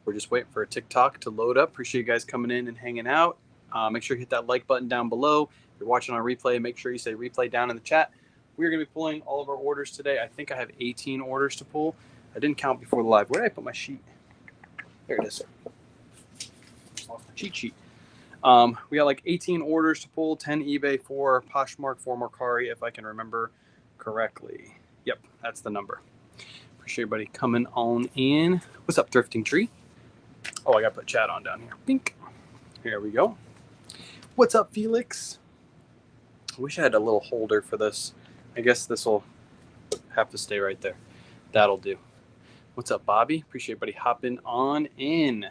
We're just waiting for a TikTok to load up. Appreciate you guys coming in and hanging out. Make sure you hit that like button down below. If you're watching on replay, make sure you say replay down in the chat. We're going to be pulling all of our orders today. I think I have 18 orders to pull. I didn't count before the live. Where did I put my sheet? There it is. Lost my cheat sheet. We got like 18 orders to pull, 10 eBay, 4 Poshmark, 4 mercari, if I can remember correctly. Yep, that's the number. Appreciate everybody coming on in. What's up, Thrifting Tree? Oh, I got to put chat on down here. Pink. Here we go. What's up, Felix? I wish I had a little holder for this. I guess this will have to stay right there. That'll do. What's up, Bobby? Appreciate everybody hopping on in.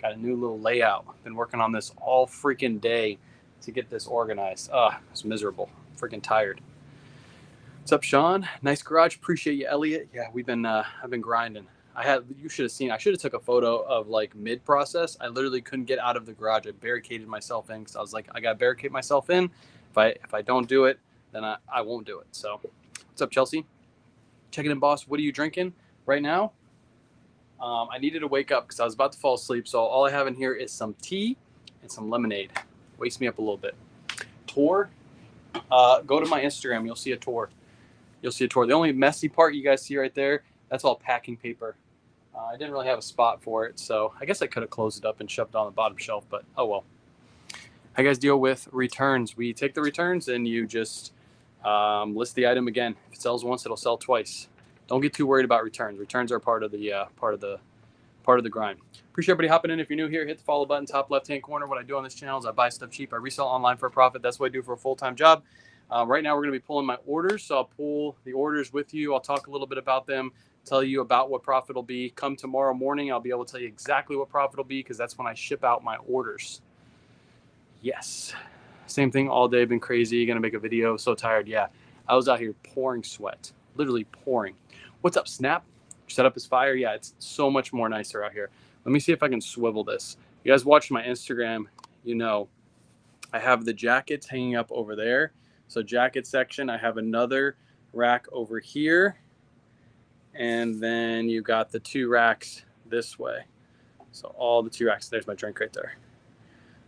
Got a new little layout. Been working on this all freaking day to get this organized. It's miserable. Freaking tired. What's up, Sean? Nice garage. Appreciate you, Elliot. Yeah, I've been grinding. You should have seen. I should have took a photo of like mid process. I literally couldn't get out of the garage. I barricaded myself in because I was like, I gotta barricade myself in. If I don't do it, then I won't do it. So, what's up, Chelsea? Checking in, boss. What are you drinking right now? I needed to wake up because I was about to fall asleep. So all I have in here is some tea and some lemonade. Wakes me up a little bit. Tour. Go to my Instagram. You'll see a tour. The only messy part you guys see right there, that's all packing paper. I didn't really have a spot for it, so I guess I could have closed it up and shoved it on the bottom shelf, but oh well. How you guys deal with returns? We take the returns and you just list the item again. If it sells once, it'll sell twice. Don't get too worried about returns. Returns are part of the grind. Appreciate everybody hopping in. If you're new here, hit the follow button, top left-hand corner. What I do on this channel is I buy stuff cheap. I resell online for a profit. That's what I do for a full-time job. Right now, we're going to be pulling my orders. So I'll pull the orders with you. I'll talk a little bit about them, tell you about what profit will be. Come tomorrow morning, I'll be able to tell you exactly what profit will be because that's when I ship out my orders. Yes. Same thing all day. Been crazy. Going to make a video. So tired. Yeah. I was out here pouring sweat. Literally pouring. What's up, Snap? Setup is fire. Yeah, it's so much more nicer out here. Let me see if I can swivel this. You guys watch my Instagram, you know, I have the jackets hanging up over there. So jacket section, I have another rack over here. And then you got the 2 racks this way. So all the 2 racks. There's my drink right there.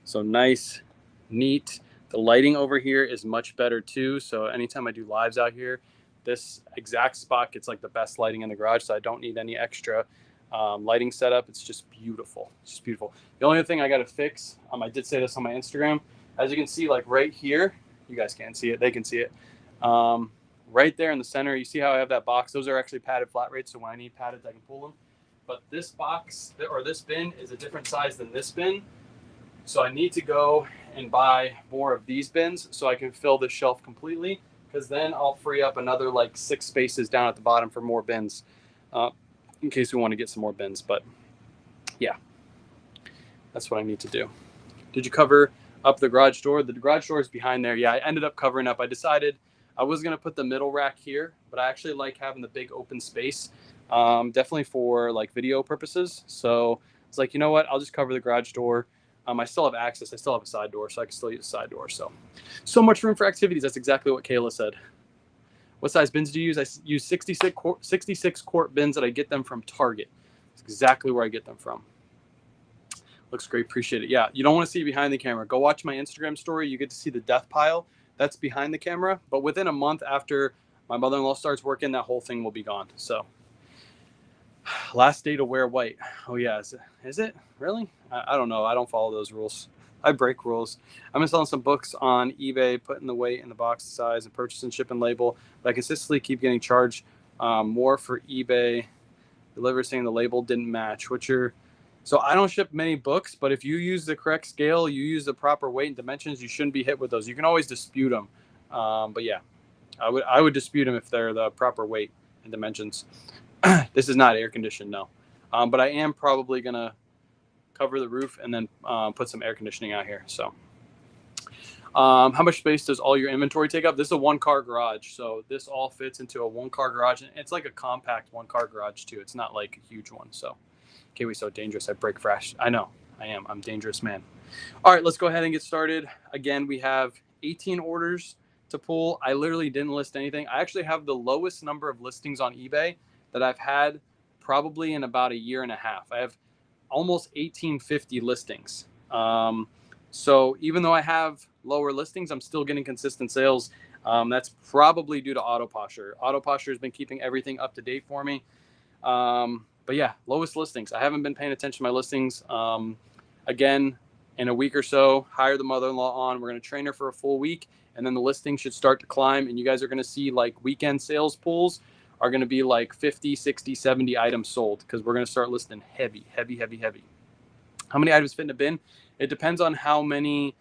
So nice, neat. The lighting over here is much better too. So anytime I do lives out here, this exact spot gets like the best lighting in the garage. So I don't need any extra lighting setup. It's just beautiful. It's just beautiful. The only thing I got to fix, I did say this on my Instagram. As you can see, like right here, you guys can't see it. They can see it. Right there in the center, you see how I have that box? Those are actually padded flat rates. So when I need padded, I can pull them. But this box or this bin is a different size than this bin. So I need to go and buy more of these bins so I can fill this shelf completely. Because then I'll free up another like 6 spaces down at the bottom for more bins in case we want to get some more bins. But yeah, that's what I need to do. Did you cover up the garage door? The garage door is behind there. Yeah, I ended up covering up. I decided I was going to put the middle rack here, but I actually like having the big open space, definitely for like video purposes. So it's like, you know what? I'll just cover the garage door. I still have access. I still have a side door, so I can still use a side door. So much room for activities. That's exactly what Kayla said. What size bins do you use? I use 66 quart bins that I get them from Target. That's exactly where I get them from. Looks great. Appreciate it. Yeah, you don't want to see behind the camera. Go watch my Instagram story. You get to see the death pile. That's behind the camera. But within a month after my mother-in-law starts working, that whole thing will be gone. So last day to wear white. Oh, yeah. Is it? Really? I don't know. I don't follow those rules. I break rules. I've been selling some books on eBay, putting the weight in the box size and purchase and ship and label. But I consistently keep getting charged more for eBay. Deliver saying the label didn't match. So I don't ship many books, but if you use the correct scale, you use the proper weight and dimensions, you shouldn't be hit with those. You can always dispute them. But yeah, I would dispute them if they're the proper weight and dimensions. This is not air conditioned, no. But I am probably going to cover the roof and then put some air conditioning out here. So how much space does all your inventory take up? This is a 1-car garage. So this all fits into a 1-car garage. And it's like a compact 1-car garage too. It's not like a huge one. So, okay, we so dangerous. I break fresh. I know I am. I'm a dangerous man. All right, let's go ahead and get started. Again, we have 18 orders to pull. I literally didn't list anything. I actually have the lowest number of listings on eBay that I've had probably in about a year and a half. I have almost 1850 listings. So even though I have lower listings, I'm still getting consistent sales. That's probably due to Autoposher. Autoposher has been keeping everything up to date for me. But yeah, lowest listings. I haven't been paying attention to my listings. Again, in a week or so, hire the mother-in-law on. We're going to train her for a full week, and then the listings should start to climb. And you guys are going to see like weekend sales pools are going to be like 50, 60, 70 items sold because we're going to start listing heavy. How many items fit in a bin? It depends on how many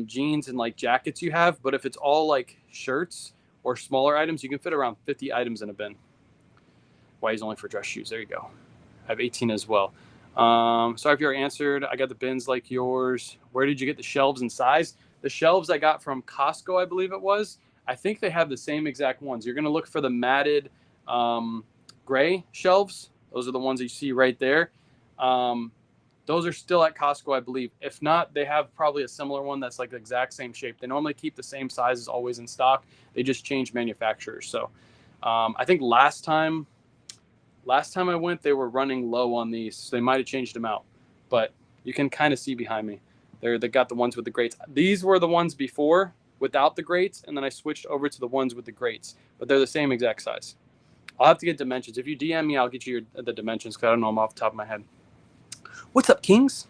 jeans and like jackets you have. But if it's all like shirts or smaller items, you can fit around 50 items in a bin. Why is only for dress shoes? There you go. I have 18 as well. Sorry if you're answered. I got the bins like yours. Where did you get the shelves and size? The shelves I got from Costco, I believe it was. I think they have the same exact ones. You're going to look for the matted gray shelves. Those are the ones that you see right there. Those are still at Costco, I believe. If not, they have probably a similar one that's like the exact same shape. They normally keep the same sizes always in stock. They just change manufacturers. So I think last time I went, they were running low on these. So they might have changed them out. But you can kind of see behind me. They got the ones with the grates. These were the ones before without the grates, and then I switched over to the ones with the grates. But they're the same exact size. I'll have to get dimensions. If you DM me, I'll get you the dimensions because I don't know them off the top of my head. What's up, Kings?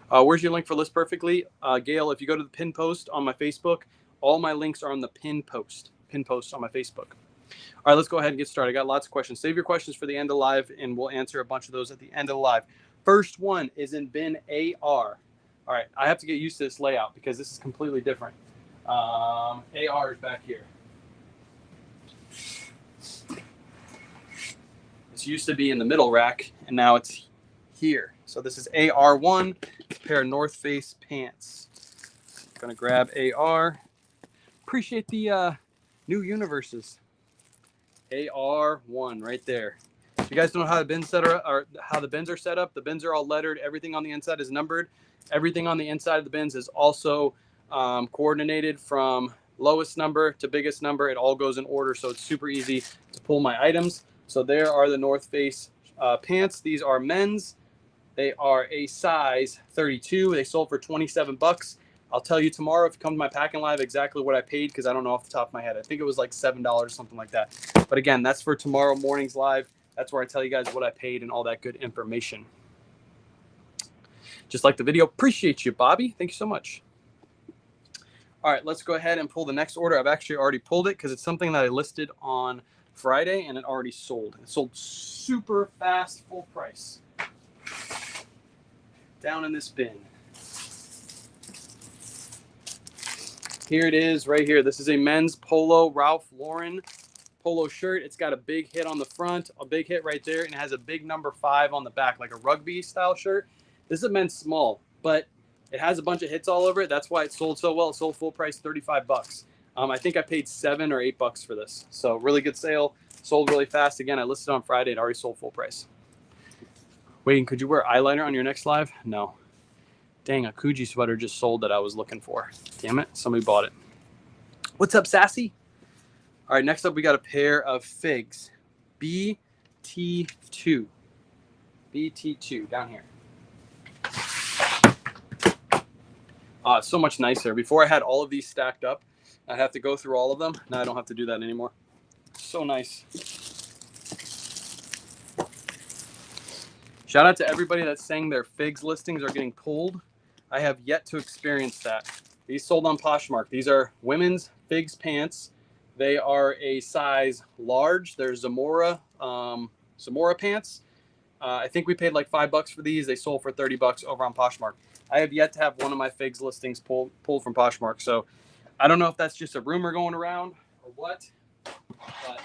Where's your link for List Perfectly? Gail, if you go to the pin post on my Facebook, all my links are on the pin post on my Facebook. All right, let's go ahead and get started. I got lots of questions. Save your questions for the end of live, and we'll answer a bunch of those at the end of the live. First one is in bin AR. All right, I have to get used to this layout because this is completely different. AR is back here. This used to be in the middle rack, and now it's here. So this is AR1, a pair of North Face pants. Gonna grab AR. Appreciate the new universes. AR1 right there. If you guys don't know how the bins are set up, the bins are all lettered. Everything on the inside is numbered. Everything on the inside of the bins is also coordinated from lowest number to biggest number. It all goes in order, so it's super easy to pull my items. So there are the North Face pants. These are men's. They are a size 32. They sold for 27 bucks. I'll tell you tomorrow if you come to my packing live exactly what I paid because I don't know off the top of my head. I think it was like $7, something like that. But again, that's for tomorrow morning's live. That's where I tell you guys what I paid and all that good information. Just like the video. Appreciate you, Bobby. Thank you so much. All right, let's go ahead and pull the next order. I've actually already pulled it because it's something that I listed on Friday and it already sold. It sold super fast, full price. Down in this bin. Here it is right here. This is a men's polo Ralph Lauren polo shirt. It's got a big hit on the front, a big hit right there, and it has a big number 5 on the back, like a rugby style shirt. This is a men's small, but it has a bunch of hits all over it. That's why it sold so well. It sold full price, 35 bucks. I think I paid $7 or $8 for this. So really good sale. Sold really fast. Again, I listed on Friday. It already sold full price. Waiting, could you wear eyeliner on your next live? No. Dang, a Coogee sweater just sold that I was looking for. Damn it, somebody bought it. What's up, Sassy? All right, next up we got a pair of figs. BT2. BT2, down here. It's so much nicer. Before I had all of these stacked up, I'd have to go through all of them. Now I don't have to do that anymore. So nice. Shout out to everybody that's saying their figs listings are getting pulled. I have yet to experience that. These sold on Poshmark. These are women's figs pants. They are a size large. They're Zamora pants. I think we paid like $5 for these. They sold for 30 bucks over on Poshmark. I have yet to have one of my figs listings pulled from Poshmark. So I don't know if that's just a rumor going around or what, but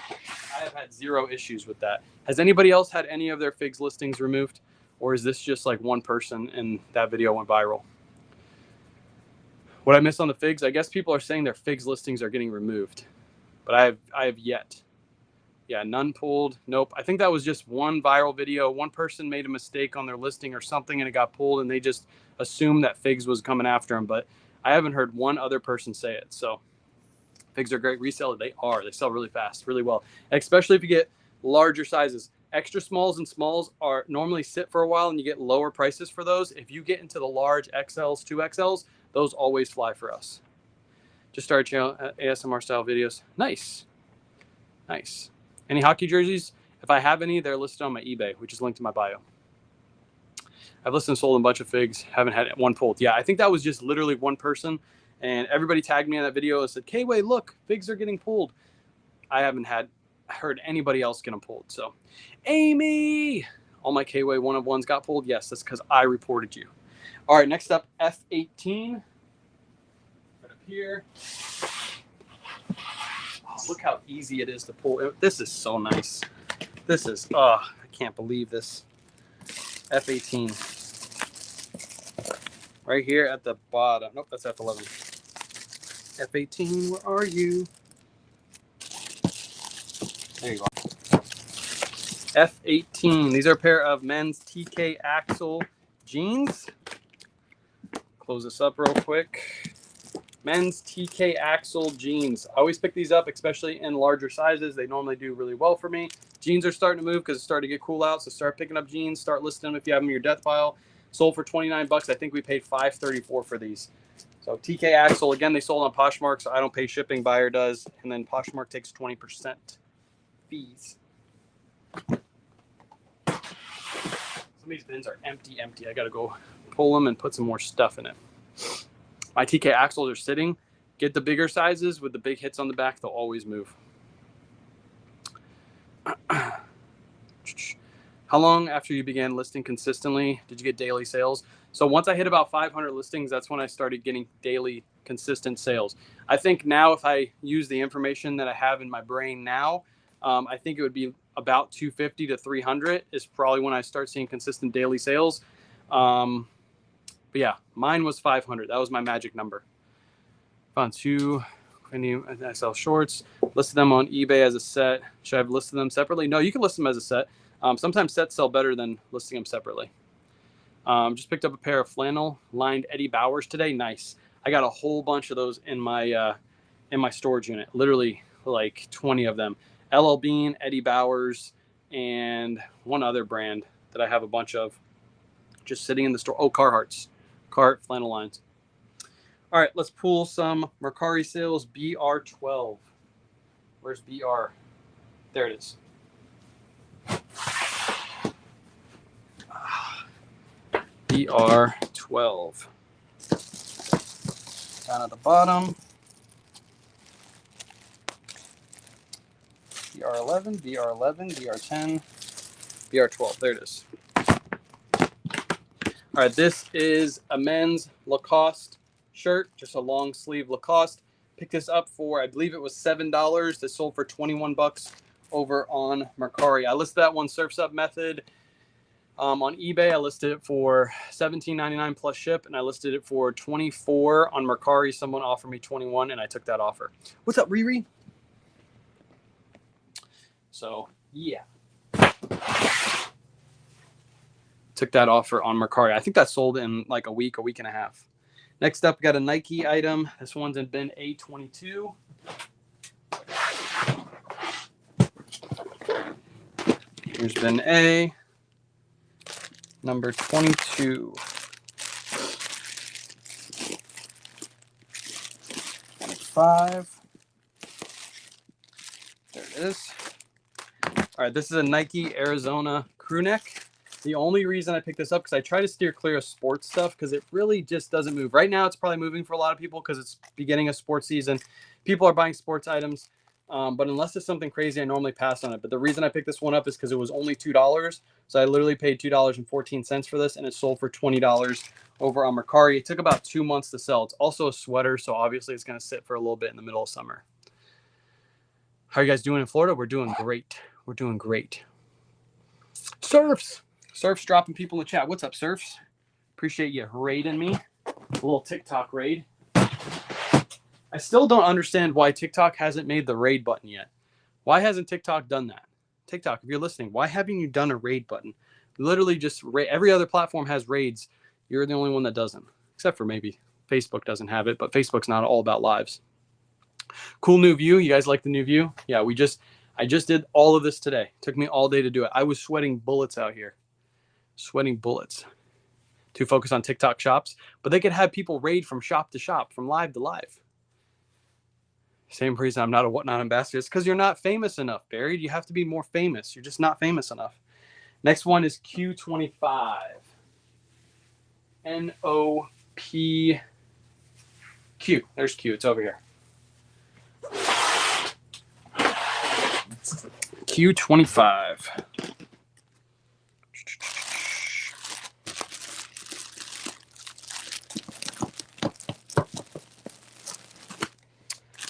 I have had 0 issues with that. Has anybody else had any of their figs listings removed? Or is this just like one person and that video went viral? What I missed on the figs, I guess people are saying their figs listings are getting removed. But I have yet. Yeah, none pulled. Nope. I think that was just one viral video. One person made a mistake on their listing or something and it got pulled and they just assumed that figs was coming after them. But I haven't heard one other person say it. So figs are great reseller. They are. They sell really fast, really well. Especially if you get larger sizes. extra smalls and smalls are normally sit for a while and you get lower prices for those. If you get into the large XLs, 2XLs, those always fly for us. Just started channel ASMR style videos. Nice. Nice. Any hockey jerseys? If I have any, they're listed on my eBay, which is linked in my bio. I've listed and sold a bunch of figs. Haven't had one pulled. Yeah, I think that was just literally one person. And everybody tagged me in that video and said, K-Way, look, figs are getting pulled. I haven't heard anybody else get them pulled. So, Amy, all my K-Way one-of-ones got pulled. Yes, that's because I reported you. All right, next up, F18. Right up here. Oh, look how easy it is to pull. This is so nice. This is, I can't believe this. F18. Right here at the bottom. Nope, that's F11. F18, where are you? There you go. F18. These are a pair of men's TK Axel jeans. Close this up real quick. Men's TK Axel jeans. I always pick these up, especially in larger sizes. They normally do really well for me. Jeans are starting to move because it's starting to get cool out. So start picking up jeans. Start listing them if you have them in your death pile. Sold for 29 bucks. I think we paid $5.34 for these. So TK Axel, again, they sold on Poshmark, so I don't pay shipping. Buyer does. And then Poshmark takes 20% fees. Some of these bins are empty. I got to go pull them and put some more stuff in it. My TK Axles are sitting. Get the bigger sizes with the big hits on the back. They'll always move. How long after you began listing consistently did you get daily sales? So once I hit about 500 listings, that's when I started getting daily consistent sales. I think now if I use the information that I have in my brain now, I think it would be about 250 to 300 is probably when I start seeing consistent daily sales. But yeah, mine was 500. That was my magic number. Found two. I sell shorts. Listed them on eBay as a set. Should I have listed them separately? No, you can list them as a set. Sometimes sets sell better than listing them separately. Just picked up a pair of flannel lined Eddie Bauers today. Nice. I got a whole bunch of those in my storage unit. Literally like 20 of them. LL Bean, Eddie Bauers, and one other brand that I have a bunch of just sitting in the store. Oh, Carhartt flannel lines. All right, let's pull some Mercari sales. BR12. Where's BR? There it is. BR12. Down at the bottom. BR11, BR11, BR10, BR12. There it is. All right, this is a men's Lacoste shirt, just a long sleeve Lacoste. Picked this up for, I believe it was $7. This sold for 21 bucks over on Mercari. I listed that one Surf's Up method. On eBay, I listed it for $17.99 plus ship, and I listed it for 24 on Mercari. Someone offered me 21, and I took that offer. What's up, Riri? So, yeah. Took that offer on Mercari. I think that sold in like a week and a half. Next up, got a Nike item. This one's in bin A22. Here's bin A. Number 22. 25. There it is. All right, this is a Nike Arizona crew neck. The only reason I picked this up because I try to steer clear of sports stuff because it really just doesn't move. Right now, it's probably moving for a lot of people because it's beginning of sports season. People are buying sports items. But unless it's something crazy, I normally pass on it. But the reason I picked this one up is because it was only $2. So I literally paid $2.14 for this, and it sold for $20 over on Mercari. It took about 2 months to sell. It's also a sweater, so obviously it's going to sit for a little bit in the middle of summer. How are you guys doing in Florida? We're doing great. We're doing great. Surfs dropping people in the chat. What's up, Surfs? Appreciate you raiding me. A little TikTok raid. I still don't understand why TikTok hasn't made the raid button yet. Why hasn't TikTok done that? TikTok, if you're listening, why haven't you done a raid button? Literally just every other platform has raids. You're the only one that doesn't, except for maybe Facebook doesn't have it, but Facebook's not all about lives. Cool new view. You guys like the new view? Yeah, I just did all of this today. It took me all day to do it. I was sweating bullets out here. Sweating bullets to focus on TikTok shops. But they could have people raid from shop to shop, from live to live. Same reason I'm not a Whatnot ambassador. It's because you're not famous enough, Barry. You have to be more famous. You're just not famous enough. Next one is Q25. NOPQ. There's Q. It's over here. Q25.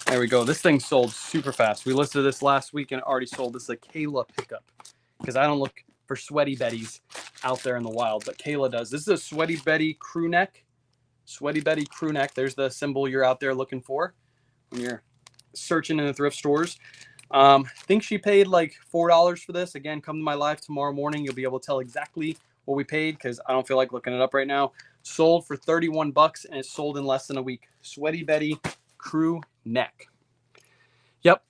There we go. This thing sold super fast. We listed this last week and it already sold. This is a Kayla pickup because I don't look for sweaty Bettys out there in the wild, but Kayla does. This is a Sweaty Betty crew neck. Sweaty Betty crew neck. There's the symbol you're out there looking for when you're searching in the thrift stores. I think she paid like $4 for this. Again, come to my live tomorrow morning. You'll be able to tell exactly what we paid because I don't feel like looking it up right now. Sold for 31 bucks and it sold in less than a week. Sweaty Betty crew neck. Yep.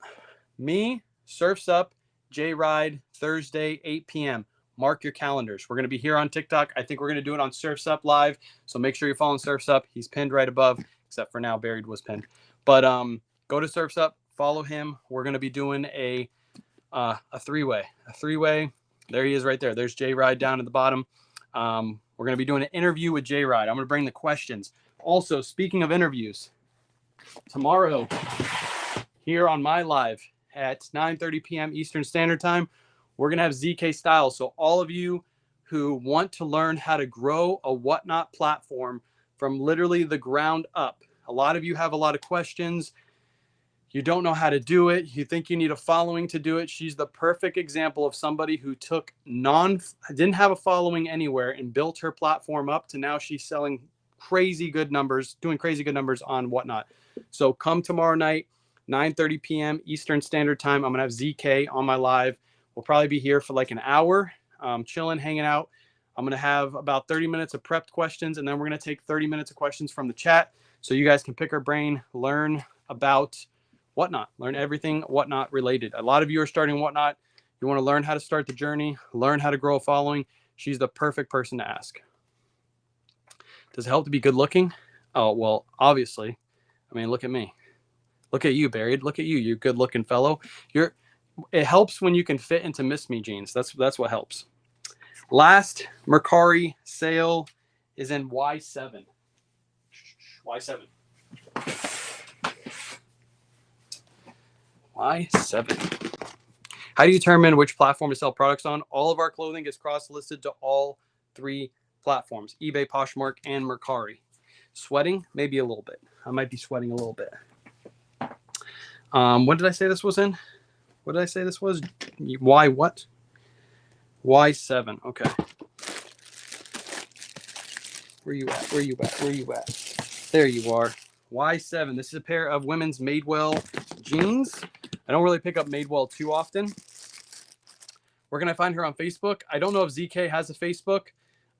Me, Surf's Up, J Ride, Thursday, 8 p.m. Mark your calendars. We're going to be here on TikTok. I think we're going to do it on Surf's Up live. So make sure you're following Surf's Up. He's pinned right above, except for now Buried was pinned. But go to Surf's Up, follow him. We're going to be doing a three-way. A three-way. There he is right there. There's J Ride down at the bottom. We're going to be doing an interview with J Ride. I'm going to bring the questions. Also, speaking of interviews, tomorrow here on my live at 9:30 p.m. Eastern Standard Time, we're going to have ZK Styles. So all of you who want to learn how to grow a Whatnot platform from literally the ground up. A lot of you have a lot of questions. You don't know how to do it. You think you need a following to do it. She's the perfect example of somebody who didn't have a following anywhere and built her platform up to now she's selling crazy good numbers, doing crazy good numbers on Whatnot. So come tomorrow night, 9:30 p.m. Eastern Standard Time. I'm going to have ZK on my live. We'll probably be here for like an hour, chilling, hanging out. I'm going to have about 30 minutes of prepped questions, and then we're going to take 30 minutes of questions from the chat so you guys can pick our brain, learn about Whatnot, learn everything Whatnot related. A lot of you are starting Whatnot. You want to learn how to start the journey, learn how to grow a following. She's the perfect person to ask. Does it help to be good looking? Oh, well, obviously. I mean, look at me. Look at you, Buried. Look at you, you good looking fellow. It helps when you can fit into Miss Me jeans. That's what helps. Last Mercari sale is in Y7. Y7. Y7. How do you determine which platform to sell products on? All of our clothing is cross-listed to all 3 platforms, eBay, Poshmark, and Mercari. Sweating? Maybe a little bit. I might be sweating a little bit. What did I say this was in? What did I say this was? Y what? Y7. Okay. Where you at? Where you at? Where you at? There you are. Y7. This is a pair of women's Madewell jeans. I don't really pick up Madewell too often. Where can I find her on Facebook? I don't know if ZK has a Facebook,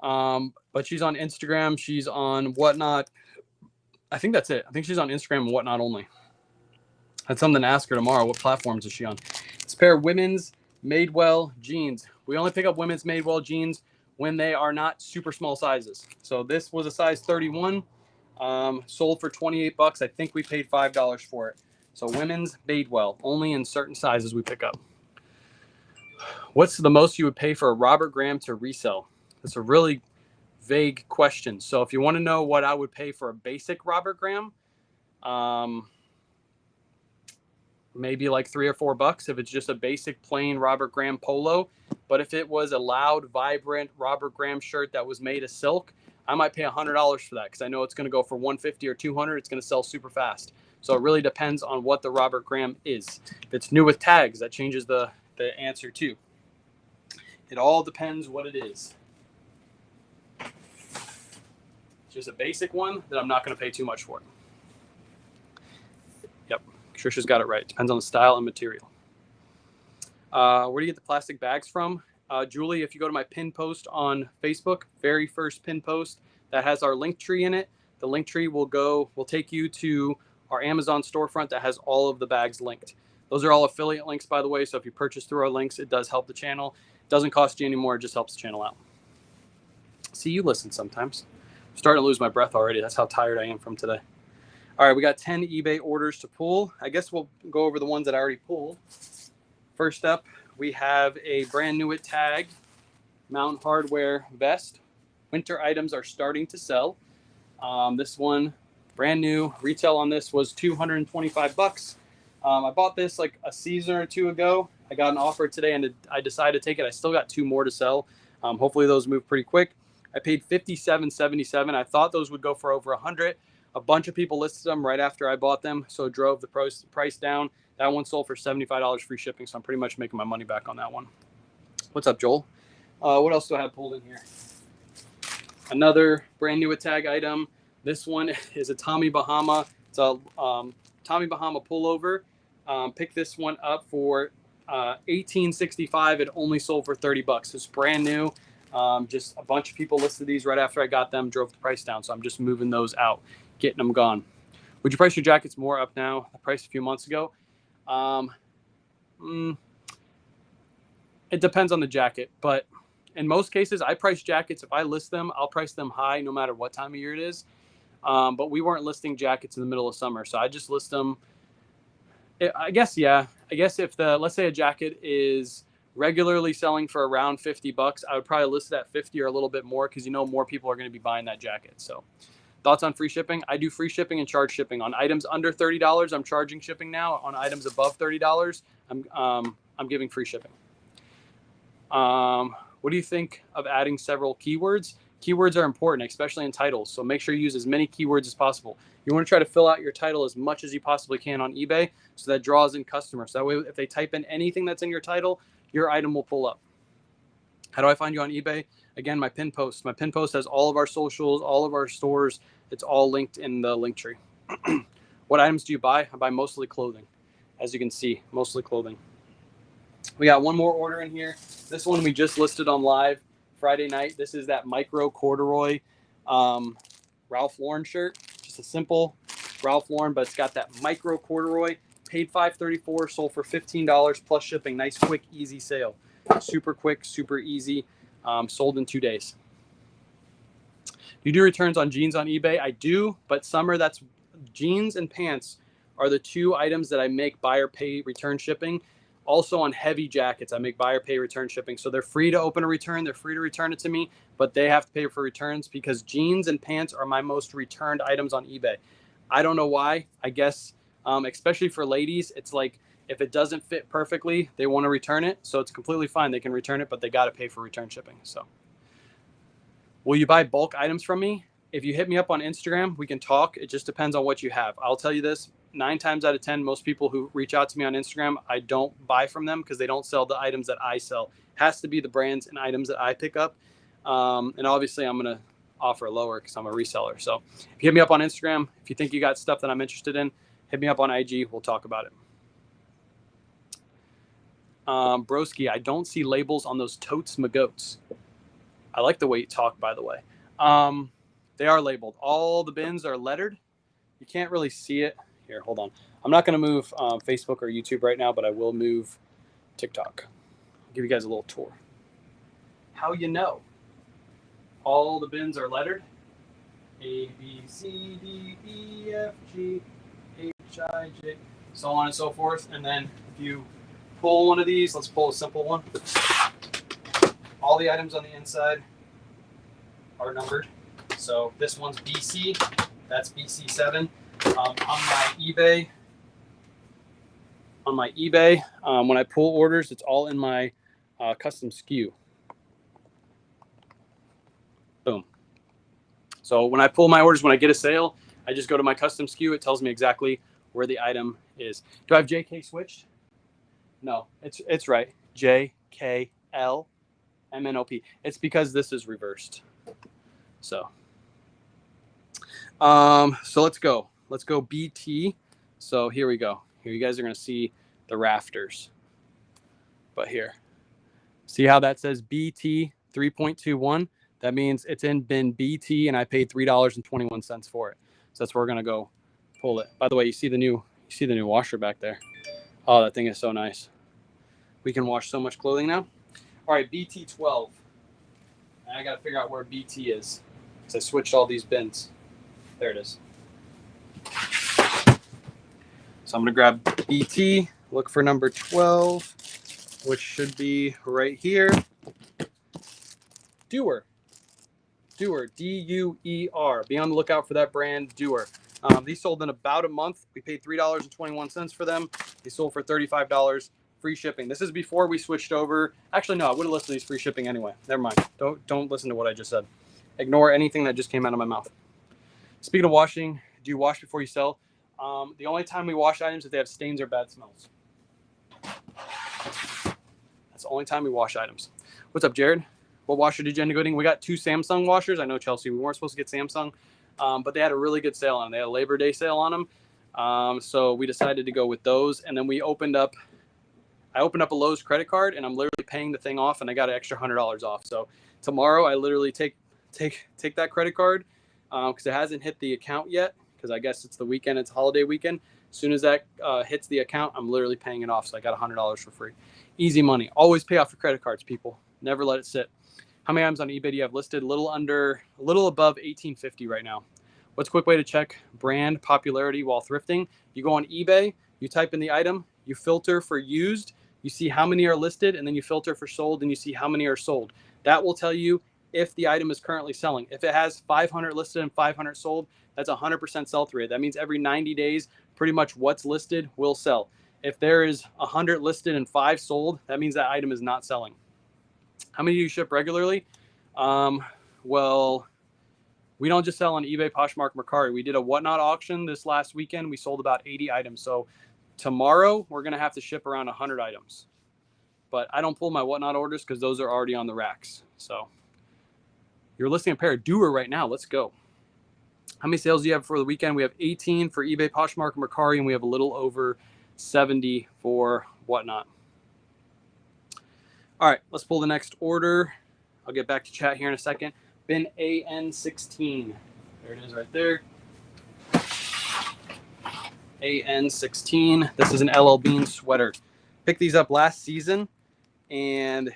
but she's on Instagram. She's on Whatnot. I think that's it. I think she's on Instagram and Whatnot only. That's something to ask her tomorrow. What platforms is she on? This pair of women's Madewell jeans. We only pick up women's Madewell jeans when they are not super small sizes. So this was a size 31, sold for 28 bucks. I think we paid $5 for it. So women's Madewell, only in certain sizes we pick up. What's the most you would pay for a Robert Graham to resell? That's a really vague question. So if you want to know what I would pay for a basic Robert Graham, maybe like $3 or $4 if it's just a basic plain Robert Graham polo. But if it was a loud, vibrant Robert Graham shirt that was made of silk, I might pay $100 for that because I know it's going to go for $150 or $200. It's going to sell super fast. So it really depends on what the Robert Graham is. If it's new with tags, that changes the answer too. It all depends what it is. Just a basic one that I'm not going to pay too much for. Yep, Trisha's got it right. Depends on the style and material. Where do you get the plastic bags from? Julie, if you go to my pin post on Facebook, very first pin post that has our link tree in it, the link tree will take you to our Amazon storefront that has all of the bags linked. Those are all affiliate links, by the way. So if you purchase through our links, it does help the channel. It doesn't cost you any more. It just helps the channel out. See, you listen sometimes. I'm starting to lose my breath already. That's how tired I am from today. All right, we got 10 eBay orders to pull. I guess we'll go over the ones that I already pulled. First up, we have a brand new tag Mountain Hardwear vest. Winter items are starting to sell. This one, brand new. Retail on this was $225. I bought this like a season or two ago. I got an offer today and I decided to take it. I still got 2 more to sell. Hopefully those move pretty quick. I paid $57.77. I thought those would go for over $100. A bunch of people listed them right after I bought them, so it drove the price down. That one sold for $75 free shipping, so I'm pretty much making my money back on that one. What's up, Joel? What else do I have pulled in here? Another brand new tag item. This one is a Tommy Bahama. It's a Tommy Bahama pullover. Picked this one up for $18.65. It only sold for $30. It's brand new. Just a bunch of people listed these right after I got them, drove the price down. So I'm just moving those out, getting them gone. Would you price your jackets more up now? The price a few months ago? It depends on the jacket, but in most cases, I price jackets. If I list them, I'll price them high no matter what time of year it is. But we weren't listing jackets in the middle of summer, so I just list them. I guess, yeah. I guess if let's say a jacket is regularly selling for around $50, I would probably list it at 50 or a little bit more because more people are going to be buying that jacket. So thoughts on free shipping? I do free shipping and charge shipping. On items under $30, I'm charging shipping now. On items above $30, I'm giving free shipping. What do you think of adding several keywords? Keywords are important, especially in titles. So make sure you use as many keywords as possible. You want to try to fill out your title as much as you possibly can on eBay so that draws in customers. So that way, if they type in anything that's in your title, your item will pull up. How do I find you on eBay? Again, my pin post. My pin post has all of our socials, all of our stores. It's all linked in the link tree. What items do you buy? I buy mostly clothing. As you can see, mostly clothing. We got one more order in here. This one we just listed on live Friday night. This is that micro corduroy Ralph Lauren shirt. Just a simple Ralph Lauren, but it's got that micro corduroy. Paid $5.34, sold for $15 plus shipping. Nice, quick, easy sale. Super quick, super easy. Sold in 2 days. You do returns on jeans on eBay? I do, but summer, that's jeans and pants are the 2 items that I make buyer pay return shipping. Also on heavy jackets, I make buyer pay return shipping. So they're free to open a return. They're free to return it to me, but they have to pay for returns because jeans and pants are my most returned items on eBay. I don't know why. I guess, especially for ladies, it's like if it doesn't fit perfectly, they want to return it. So it's completely fine. They can return it, but they got to pay for return shipping. So will you buy bulk items from me? If you hit me up on Instagram, we can talk. It just depends on what you have. I'll tell you this. 9 times out of 10, most people who reach out to me on Instagram, I don't buy from them because they don't sell the items that I sell. It has to be the brands and items that I pick up. And obviously, I'm going to offer lower because I'm a reseller. So if you hit me up on Instagram, if you think you got stuff that I'm interested in, hit me up on IG. We'll talk about it. Broski, I don't see labels on those totes magoats. I like the way you talk, by the way. They are labeled. All the bins are lettered. You can't really see it. Here, hold on. I'm not going to move Facebook or YouTube right now, but I will move TikTok. I'll give you guys a little tour. How you know? All the bins are lettered. A, B, C, D, E, F, G, H, I, J, so on and so forth. And then if you pull one of these, let's pull a simple one. All the items on the inside are numbered. So this one's BC. That's BC7. On my eBay, when I pull orders, it's all in my custom SKU. Boom. So when I pull my orders, when I get a sale, I just go to my custom SKU. It tells me exactly where the item is. Do I have JK switched? No, it's right. JKLMNOP. It's because this is reversed. So let's go. Let's go BT. So here we go. Here you guys are going to see the rafters. But here. See how that says BT 3.21? That means it's in bin BT and I paid $3.21 for it. So that's where we're going to go pull it. By the way, you see the new washer back there. Oh, that thing is so nice. We can wash so much clothing now. All right, BT12. And I got to figure out where BT is because I switched all these bins. There it is. So I'm going to grab BT, look for number 12, which should be right here. Dewar. Dewar, D-U-E-R. Be on the lookout for that brand, Dewar. These sold in about a month. We paid $3.21 for them. They sold for $35, free shipping. This is before we switched over. Actually, no, I would have listed these free shipping anyway. Never mind. Don't listen to what I just said. Ignore anything that just came out of my mouth. Speaking of washing, do you wash before you sell? The only time we wash items is if they have stains or bad smells. That's the only time we wash items. What's up, Jared? What washer did you end up getting? We got 2 Samsung washers. I know, Chelsea, we weren't supposed to get Samsung, but they had a really good sale on them. They had a Labor Day sale on them. So we decided to go with those. And then I opened up a Lowe's credit card, and I'm literally paying the thing off, and I got an extra $100 off. So tomorrow I literally take that credit card because it hasn't hit the account yet, because I guess it's the weekend. It's holiday weekend. As soon as that hits the account, I'm literally paying it off. So I got $100 for free. Easy money. Always pay off your credit cards, people. Never let it sit. How many items on eBay do you have listed? A little above 1850 right now. What's a quick way to check brand popularity while thrifting? You go on eBay, you type in the item, you filter for used, you see how many are listed, and then you filter for sold, and you see how many are sold. That will tell you if the item is currently selling. If it has 500 listed and 500 sold, that's 100% sell-through rate. That means every 90 days, pretty much what's listed will sell. If there is 100 listed and 5 sold, that means that item is not selling. How many do you ship regularly? Well, we don't just sell on eBay, Poshmark, Mercari. We did a Whatnot auction this last weekend. We sold about 80 items. So tomorrow we're going to have to ship around 100 items. But I don't pull my Whatnot orders because those are already on the racks. So you're listing a pair of Dewar right now. Let's go. How many sales do you have for the weekend? We have 18 for eBay, Poshmark, Mercari, and we have a little over 70 for Whatnot. All right, let's pull the next order. I'll get back to chat here in a second. Bin AN16. There it is right there. AN16. This is an LL Bean sweater. Picked these up last season, and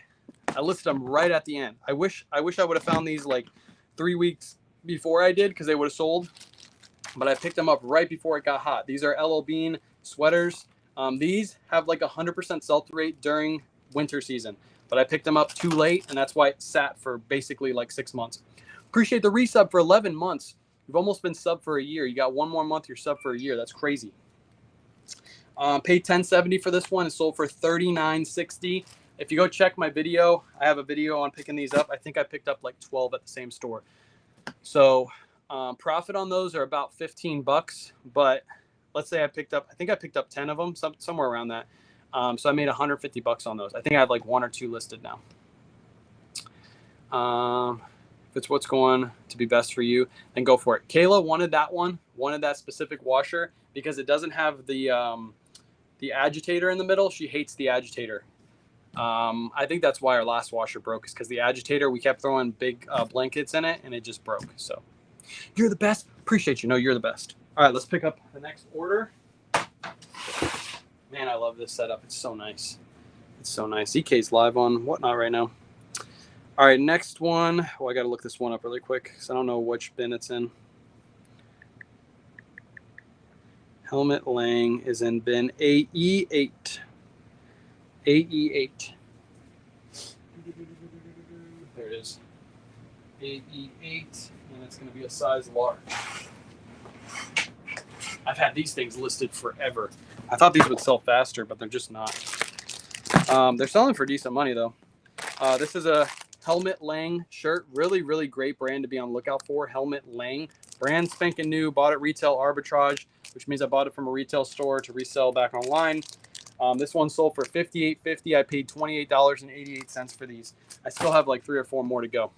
I listed them right at the end. I wish I would have found these like 3 weeks before I did, because they would have sold. But I picked them up right before it got hot. These are LL Bean sweaters. These have like 100% sell-through rate during winter season. But I picked them up too late, and that's why it sat for basically like 6 months. Appreciate the resub for 11 months. You've almost been sub for a year. You got one more month, you're sub for a year. That's crazy. Paid $10.70 for this one. It sold for $39.60. If you go check my video, I have a video on picking these up. I think I picked up like 12 at the same store. So profit on those are about 15 bucks. But let's say I picked up 10 of them, somewhere around that. So I made 150 bucks on those. I think I have like 1 or 2 listed now. If it's what's going to be best for you, then go for it. Kayla wanted that specific washer because it doesn't have the agitator in the middle. She hates the agitator. I think that's why our last washer broke, is because the agitator, we kept throwing big blankets in it and it just broke. So you're the best. Appreciate you. No, you're the best. All right, let's pick up the next order. Man, I love this setup. It's so nice. It's so nice. EK's live on Whatnot right now. All right, next one. Oh, I got to look this one up really quick because I don't know which bin it's in. Helmet Lang is in bin AE8. AE8. There it is. AE8, and it's going to be a size large. I've had these things listed forever. I thought these would sell faster, but they're just not. They're selling for decent money, though. This is a Helmet Lang shirt. Really, really great brand to be on the lookout for. Helmet Lang. Brand spanking new. Bought it retail arbitrage, which means I bought it from a retail store to resell back online. This one sold for $58.50. I paid $28.88 for these. I still have like 3 or 4 more to go.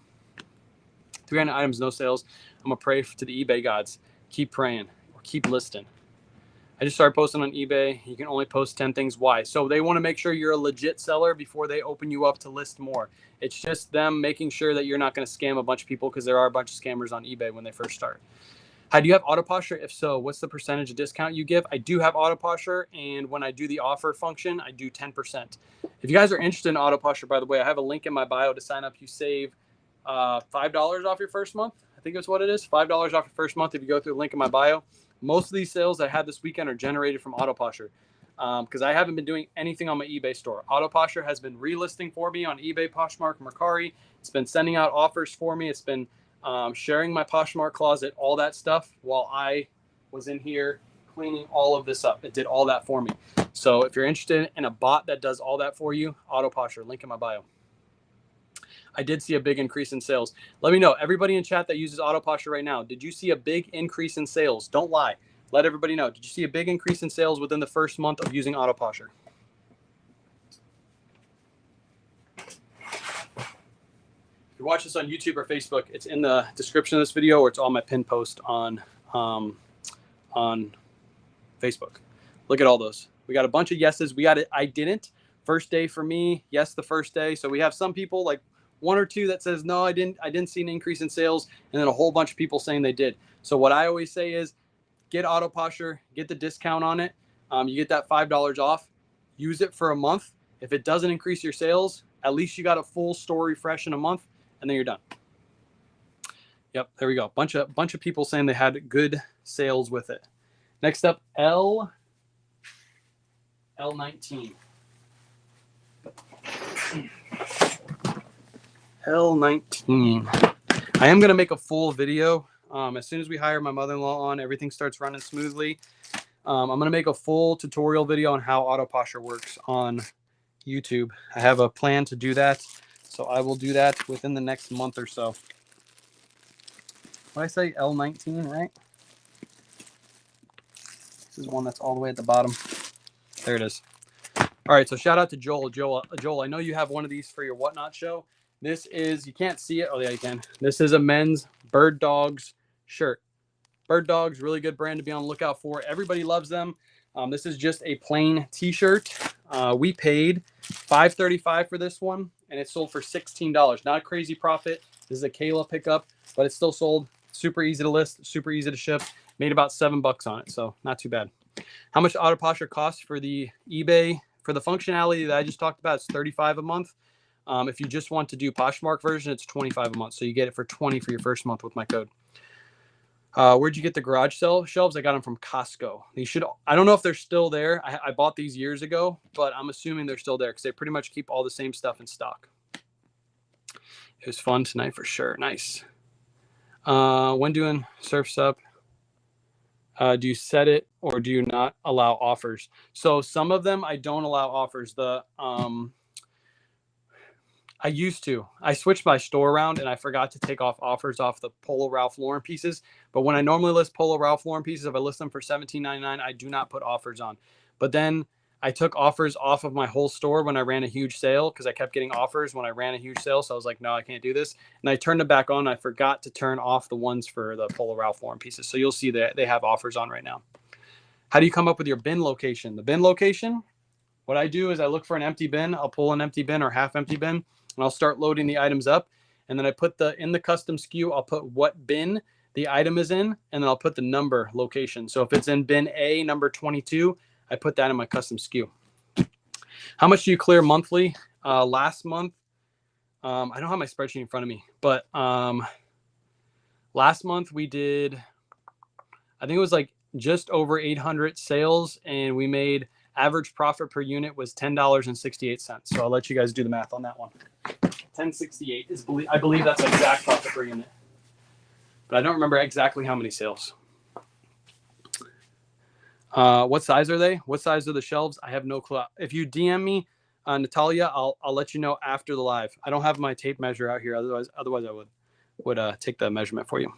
300 items, no sales. I'm going to pray to the eBay gods. Keep praying or keep listing. I just started posting on eBay. You can only post 10 things. Why? So they want to make sure you're a legit seller before they open you up to list more. It's just them making sure that you're not going to scam a bunch of people, because there are a bunch of scammers on eBay when they first start. Hi, do you have auto posture? If so, what's the percentage of discount you give? I do have auto posture, and when I do the offer function, I do 10%. If you guys are interested in auto posture, by the way, I have a link in my bio to sign up. You save $5 off your first month. I think that's what it is. $5 off your first month if you go through the link in my bio. Most of these sales I had this weekend are generated from auto posture because I haven't been doing anything on my eBay store. Auto posture has been relisting for me on eBay, Poshmark, Mercari. It's been sending out offers for me. It's been sharing my Poshmark closet, all that stuff while I was in here cleaning all of this up. It did all that for me. So if you're interested in a bot that does all that for you, auto posture, link in my bio. I did see a big increase in sales. Let me know, everybody in chat that uses auto posture right now, did you see a big increase in sales? Don't lie. Let everybody know. Did you see a big increase in sales within the first month of using auto posture? If you watch this on YouTube or Facebook, it's in the description of this video, or it's on my pin post on Facebook. Look at all those. We got a bunch of yeses. We got it. I didn't. First day for me. Yes, the first day. So we have some people, like one or two, that says no, I didn't see an increase in sales, and then a whole bunch of people saying they did. So what I always say is, get auto posture, get the discount on it. You get that $5 off. Use it for a month. If it doesn't increase your sales, at least you got a full store refresh in a month, and then you're done. Yep, there we go. Bunch of people saying they had good sales with it. Next up, L19. L19. I am going to make a full video. As soon as we hire my mother-in-law on, everything starts running smoothly. I'm going to make a full tutorial video on how auto posture works on YouTube. I have a plan to do that, so I will do that within the next month or so. What did I say? L19, right? This is one that's all the way at the bottom. There it is. All right, so shout out to Joel. Joel, I know you have one of these for your Whatnot show. This is, you can't see it. Oh, yeah, you can. This is a men's Bird Dogs shirt. Bird Dogs, really good brand to be on the lookout for. Everybody loves them. This is just a plain t-shirt. We paid $5.35 for this one, and it sold for $16. Not a crazy profit. This is a Kayla pickup, but it still sold. Super easy to list, super easy to ship. Made about $7 on it, so not too bad. How much auto posture costs for the eBay? For the functionality that I just talked about, it's $35 a month. If you just want to do Poshmark version, it's $25 a month. So you get it for $20 for your first month with my code. Where'd you get the garage shelves? I got them from Costco. I don't know if they're still there. I bought these years ago, but I'm assuming they're still there because they pretty much keep all the same stuff in stock. It was fun tonight for sure. Nice. When doing Surf's Up, do you set it or do you not allow offers? So some of them I don't allow offers. I used to. I switched my store around and I forgot to take off offers off the Polo Ralph Lauren pieces. But when I normally list Polo Ralph Lauren pieces, if I list them for $17.99, I do not put offers on. But then I took offers off of my whole store when I ran a huge sale because I kept getting offers when I ran a huge sale. So I was like, no, I can't do this. And I turned it back on. I forgot to turn off the ones for the Polo Ralph Lauren pieces. So you'll see that they have offers on right now. How do you come up with your bin location? The bin location, what I do is I look for an empty bin. I'll pull an empty bin or half empty bin, and I'll start loading the items up. And then I put in the custom SKU, I'll put what bin the item is in, and then I'll put the number location. So if it's in bin A, number 22, I put that in my custom SKU. How much do you clear monthly? Last month, I don't have my spreadsheet in front of me, but last month we did, I think it was like just over 800 sales, and we made average profit per unit was $10.68. So I'll let you guys do the math on that one. 1068 is, I believe that's exact profit per unit, but I don't remember exactly how many sales. What size are they? What size are the shelves? I have no clue. If you DM me, Natalia, I'll let you know after the live. I don't have my tape measure out here. Otherwise I would take the measurement for you.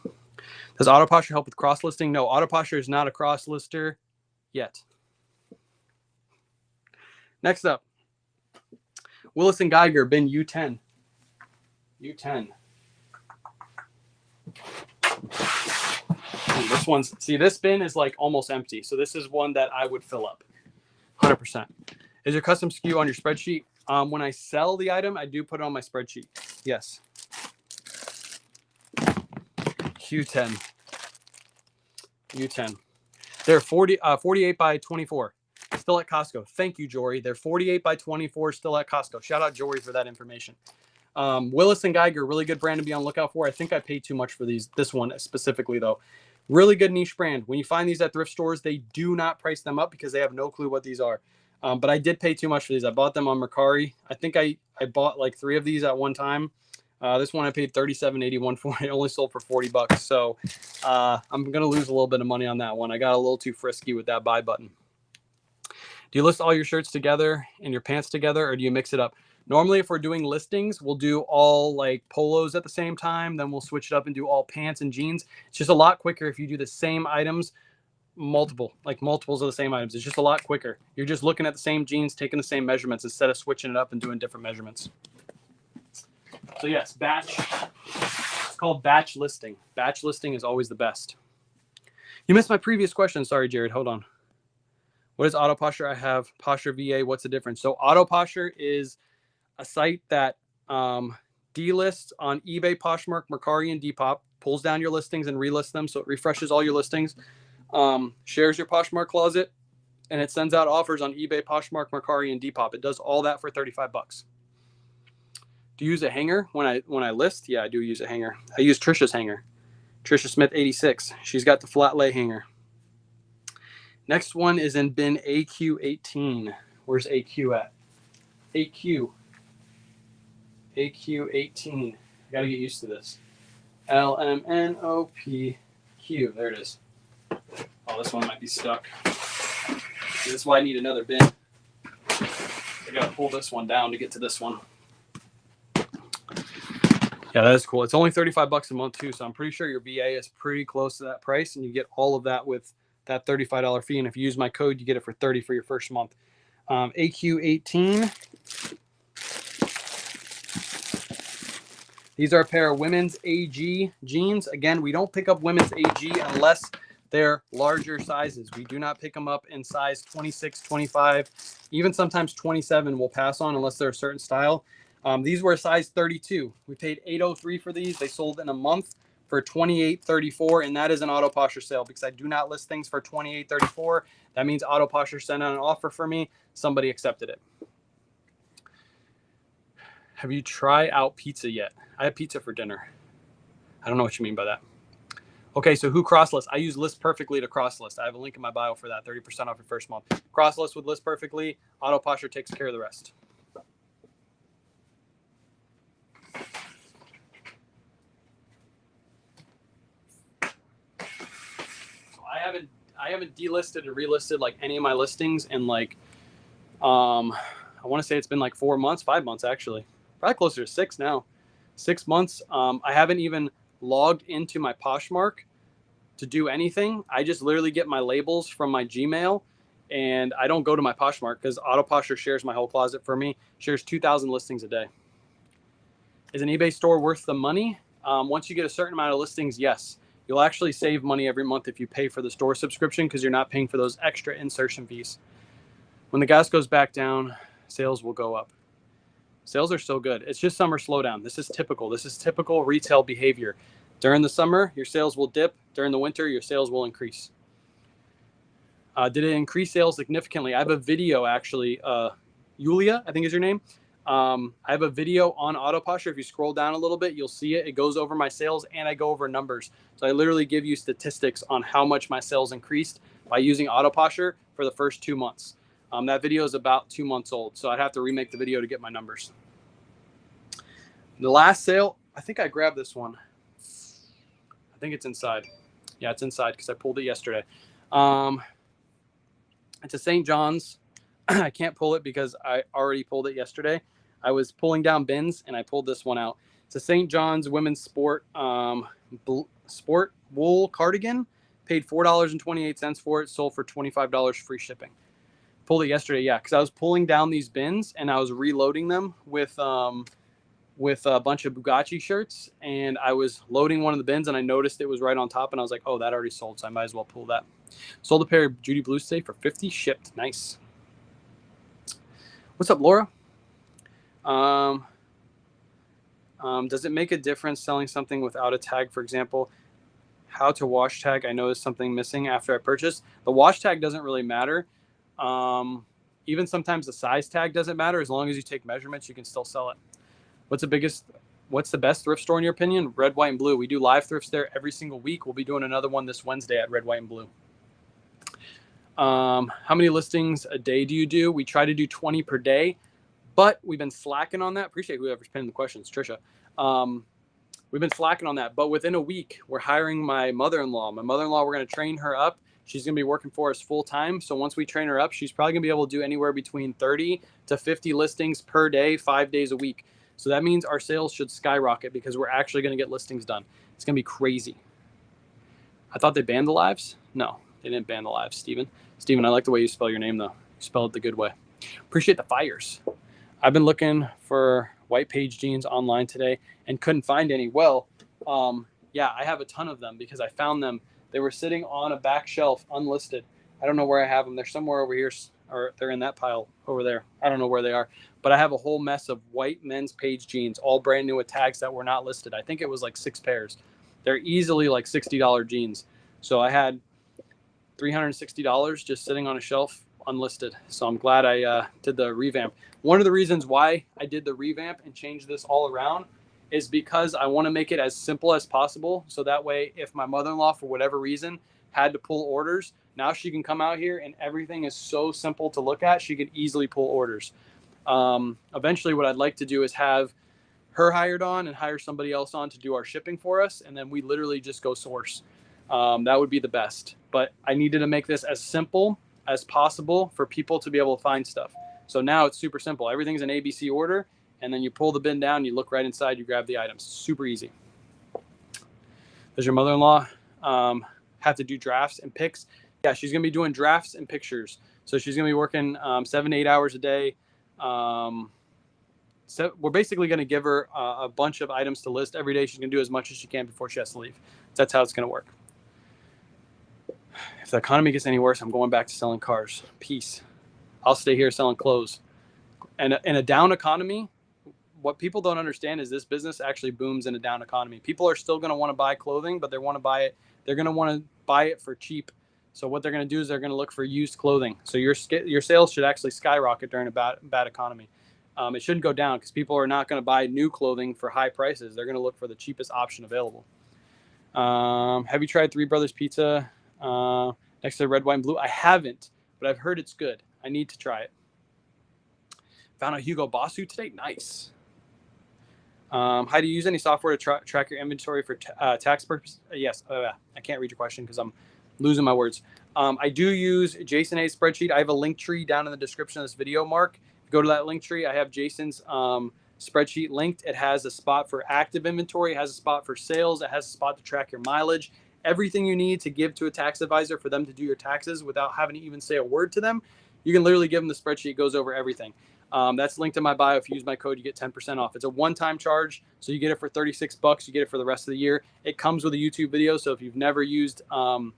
Does auto posture help with cross listing? No, auto posture is not a cross lister yet. Next up, Willis & Geiger, bin U10. U10. This one's, see, this bin is like almost empty. So this is one that I would fill up 100%. Is your custom SKU on your spreadsheet? When I sell the item, I do put it on my spreadsheet. Yes. Q10. U10. They're 48 by 24. Still at Costco. Thank you, Jory. They're 48 by 24, still at Costco. Shout out Jory for that information. Willis and Geiger, really good brand to be on the lookout for. I think I paid too much for this one specifically, though. Really good niche brand. When you find these at thrift stores, they do not price them up because they have no clue what these are. But I did pay too much for these. I bought them on Mercari. I think I bought like 3 of these at one time. This one I paid $37.81 for. It only sold for $40. So I'm going to lose a little bit of money on that one. I got a little too frisky with that buy button. Do you list all your shirts together and your pants together, or do you mix it up? Normally, if we're doing listings, we'll do all like polos at the same time. Then we'll switch it up and do all pants and jeans. It's just a lot quicker if you do the same items, multiples of the same items. It's just a lot quicker. You're just looking at the same jeans, taking the same measurements instead of switching it up and doing different measurements. So yes, batch. It's called batch listing. Batch listing is always the best. You missed my previous question. Sorry, Jared. Hold on. What is Auto Posture? I have Posture VA. What's the difference? So Auto Posture is a site that delists on eBay, Poshmark, Mercari, and Depop, pulls down your listings and relists them. So it refreshes all your listings, shares your Poshmark closet, and it sends out offers on eBay, Poshmark, Mercari, and Depop. It does all that for $35. Do you use a hanger when I list? Yeah, I do use a hanger. I use Trisha's hanger. Trisha Smith 86. She's got the flat lay hanger. Next one is in bin AQ18. Where's AQ at? AQ 18. I gotta get used to this. LMNOPQ. There it is. Oh, this one might be stuck. This is why I need another bin. I gotta pull this one down to get to this one. Yeah, that is cool. It's only $35 a month too, so I'm pretty sure your VA is pretty close to that price, and you get all of that with that $35 fee. And if you use my code, you get it for $30 for your first month. AQ18. These are a pair of women's AG jeans. Again, we don't pick up women's AG unless they're larger sizes. We do not pick them up in size 26, 25, even sometimes 27 we'll pass on unless they're a certain style. These were a size 32. We paid $803 for these. They sold in a month for $28.34, and that is an Auto Posture sale because I do not list things for $28.34. That means Auto Posture sent out an offer for me. Somebody accepted it. Have you tried out pizza yet? I had pizza for dinner. I don't know what you mean by that. Okay, so who cross lists? I use List Perfectly to cross list. I have a link in my bio for that. 30% off your first month. Cross list with List Perfectly. Auto Posture takes care of the rest. I haven't delisted and relisted like any of my listings in like I want to say it's been like 4 months, 5 months actually. Probably closer to 6 now. 6 months. I haven't even logged into my Poshmark to do anything. I just literally get my labels from my Gmail, and I don't go to my Poshmark because Auto Posture shares my whole closet for me. Shares 2,000 listings a day. Is an eBay store worth the money? Once you get a certain amount of listings, yes. You'll actually save money every month if you pay for the store subscription because you're not paying for those extra insertion fees. When the gas goes back down, sales will go up. Sales are still good. It's just summer slowdown. This is typical. This is typical retail behavior. During the summer, your sales will dip. During the winter, your sales will increase. Did it increase sales significantly? I have a video actually. Yulia, I think is your name. I have a video on Auto Posture. If you scroll down a little bit, you'll see it. It goes over my sales and I go over numbers. So I literally give you statistics on how much my sales increased by using Auto Posture for the first 2 months. That video is about 2 months old, so I'd have to remake the video to get my numbers. The last sale, I think I grabbed this one. I think it's inside. Yeah, it's inside because I pulled it yesterday. It's a St. John's. I can't pull it because I already pulled it yesterday. I was pulling down bins and I pulled this one out. It's a St. John's women's sport wool cardigan. Paid $4.28 for it. Sold for $25 free shipping. Pulled it yesterday, yeah, because I was pulling down these bins and I was reloading them with a bunch of Bugatti shirts, and I was loading one of the bins and I noticed it was right on top, and I was like, oh, that already sold, so I might as well pull that. Sold a pair of Judy Blues today for $50, shipped. Nice. What's up, Laura? Does it make a difference selling something without a tag, for example? how to wash tag. I noticed something missing after I purchased. The wash tag doesn't really matter. Even sometimes the size tag doesn't matter. As long as you take measurements, you can still sell it. What's the best thrift store in your opinion? Red, White, and Blue. We do live thrifts there every single week. We'll be doing another one this Wednesday at Red, White, and Blue. How many listings a day do you do? We try to do 20 per day, but we've been slacking on that. Appreciate whoever's pinning the questions, Trisha. We've been slacking on that, but within a week, we're hiring my mother-in-law. My mother-in-law, we're going to train her up. She's going to be working for us full time. So once we train her up, she's probably going to be able to do anywhere between 30 to 50 listings per day, 5 days a week. So that means our sales should skyrocket because we're actually going to get listings done. It's going to be crazy. I thought they banned the lives. No, they didn't ban the lives, Steven. Steven, I like the way you spell your name, though. You spell it the good way. Appreciate the fires. I've been looking for white page jeans online today and couldn't find any. Well, yeah, I have a ton of them because I found them. They were sitting on a back shelf unlisted. I don't know where I have them. They're somewhere over here, or they're in that pile over there. I don't know where they are, but I have a whole mess of white men's page jeans, all brand new with tags that were not listed. I think it was like 6 pairs. They're easily like $60 jeans. So I had $360 just sitting on a shelf unlisted. So I'm glad I did the revamp. One of the reasons why I did the revamp and changed this all around is because I want to make it as simple as possible. So that way, if my mother-in-law, for whatever reason, had to pull orders, now she can come out here and everything is so simple to look at. She can easily pull orders. Eventually, what I'd like to do is have her hired on and hire somebody else on to do our shipping for us. And then we literally just go source. That would be the best. But I needed to make this as simple as possible for people to be able to find stuff. So now it's super simple. Everything's an ABC order. And then you pull the bin down, you look right inside, you grab the items. Super easy. Does your mother-in-law have to do drafts and pics? Yeah, she's going to be doing drafts and pictures. So she's going to be working 7 to 8 hours a day. So we're basically going to give her a bunch of items to list every day. She's going to do as much as she can before she has to leave. That's how it's going to work. If the economy gets any worse, I'm going back to selling cars. Peace. I'll stay here selling clothes. And in a down economy, what people don't understand is this business actually booms in a down economy. People are still going to want to buy clothing, but they want to buy it. They're going to want to buy it for cheap. So what they're going to do is they're going to look for used clothing. So your sales should actually skyrocket during a bad economy. It shouldn't go down because people are not going to buy new clothing for high prices. They're going to look for the cheapest option available. Have you tried Three Brothers Pizza next to Red, White, and Blue? I haven't, but I've heard it's good. I need to try it. Found a Hugo Boss suit today. Nice. How do you use any software to track your inventory for tax purposes? Yes. I can't read your question because I'm losing my words. I do use Jason A's spreadsheet. I have a link tree down in the description of this video, Mark. Go to that link tree. I have Jason's spreadsheet linked. It has a spot for active inventory. It has a spot for sales. It has a spot to track your mileage. Everything you need to give to a tax advisor for them to do your taxes without having to even say a word to them. You can literally give them the spreadsheet. It goes over everything. That's linked in my bio. If you use my code, you get 10% off. It's a one-time charge, so you get it for $36. You get it for the rest of the year. It comes with a YouTube video, so if you've never used a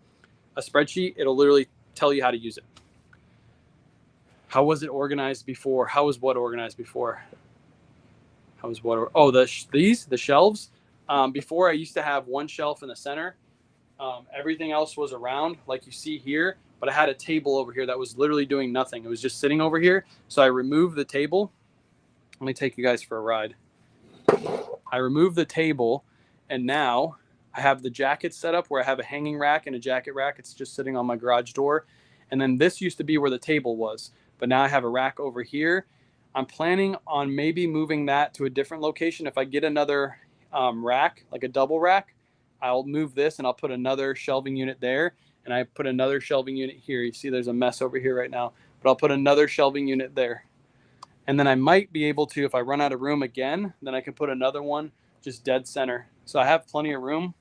spreadsheet, it'll literally tell you how to use it. How was it organized before? How was what organized before? How was what? Oh, the shelves. Before, I used to have one shelf in the center. Everything else was around, like you see here. But I had a table over here that was literally doing nothing. It was just sitting over here. So I removed the table. Let me take you guys for a ride. I removed the table, and now I have the jacket set up where I have a hanging rack and a jacket rack. It's just sitting on my garage door. And then this used to be where the table was. But now I have a rack over here. I'm planning on maybe moving that to a different location. If I get another rack, like a double rack, I'll move this and I'll put another shelving unit there. And I put another shelving unit here. You see there's a mess over here right now, but I'll put another shelving unit there. And then I might be able to, if I run out of room again, then I can put another one just dead center. So I have plenty of room.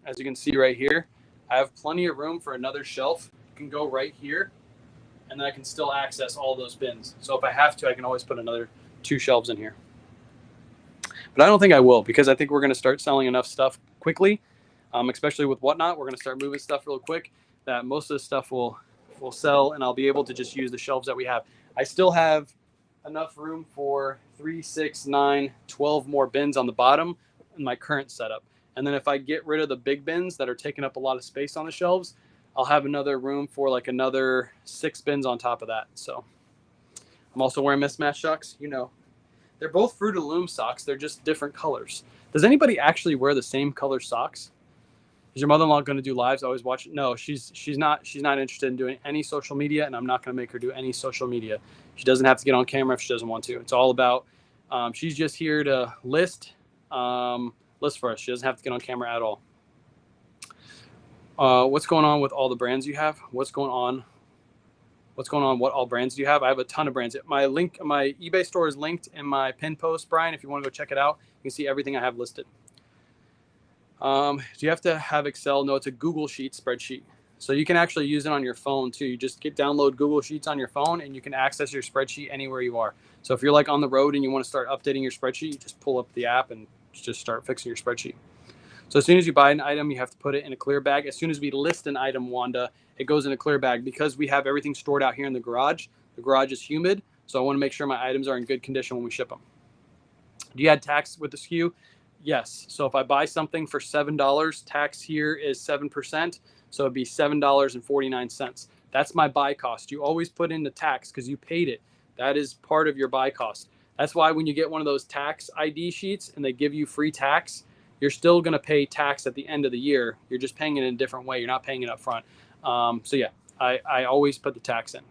As you can see right here, I have plenty of room for another shelf. It can go right here, and then I can still access all those bins. So if I have to, I can always put another 2 shelves in here. But I don't think I will, because I think we're going to start selling enough stuff quickly. Especially with Whatnot, we're going to start moving stuff real quick that most of the stuff will sell, and I'll be able to just use the shelves that we have. I still have enough room for 3, 6, 9, 12 more bins on the bottom in my current setup. And then if I get rid of the big bins that are taking up a lot of space on the shelves, I'll have another room for like another 6 bins on top of that. So I'm also wearing mismatched socks. You know, they're both Fruit of the Loom socks. They're just different colors. Does anybody actually wear the same color socks? Is your mother-in-law going to do lives? Always watch it? No, she's not interested in doing any social media, and I'm not going to make her do any social media. She doesn't have to get on camera if she doesn't want to. It's all about she's just here to list for us. She doesn't have to get on camera at all. What's going on with all the brands you have? What's going on? What all brands do you have? I have a ton of brands. My eBay store is linked in my pin post, Brian. If you want to go check it out, you can see everything I have listed. Do you have to have Excel? No, it's a Google Sheet spreadsheet. So you can actually use it on your phone too. You just download Google Sheets on your phone and you can access your spreadsheet anywhere you are. So if you're like on the road and you want to start updating your spreadsheet, you just pull up the app and just start fixing your spreadsheet. So as soon as you buy an item, you have to put it in a clear bag. As soon as we list an item, Wanda, it goes in a clear bag because we have everything stored out here in the garage. The garage is humid, so I want to make sure my items are in good condition when we ship them. Do you add tax with the SKU? Yes. So if I buy something for $7, tax here is 7%. So it'd be $7.49. That's my buy cost. You always put in the tax because you paid it. That is part of your buy cost. That's why when you get one of those tax ID sheets and they give you free tax, you're still going to pay tax at the end of the year. You're just paying it in a different way. You're not paying it up front. So yeah, I always put the tax in.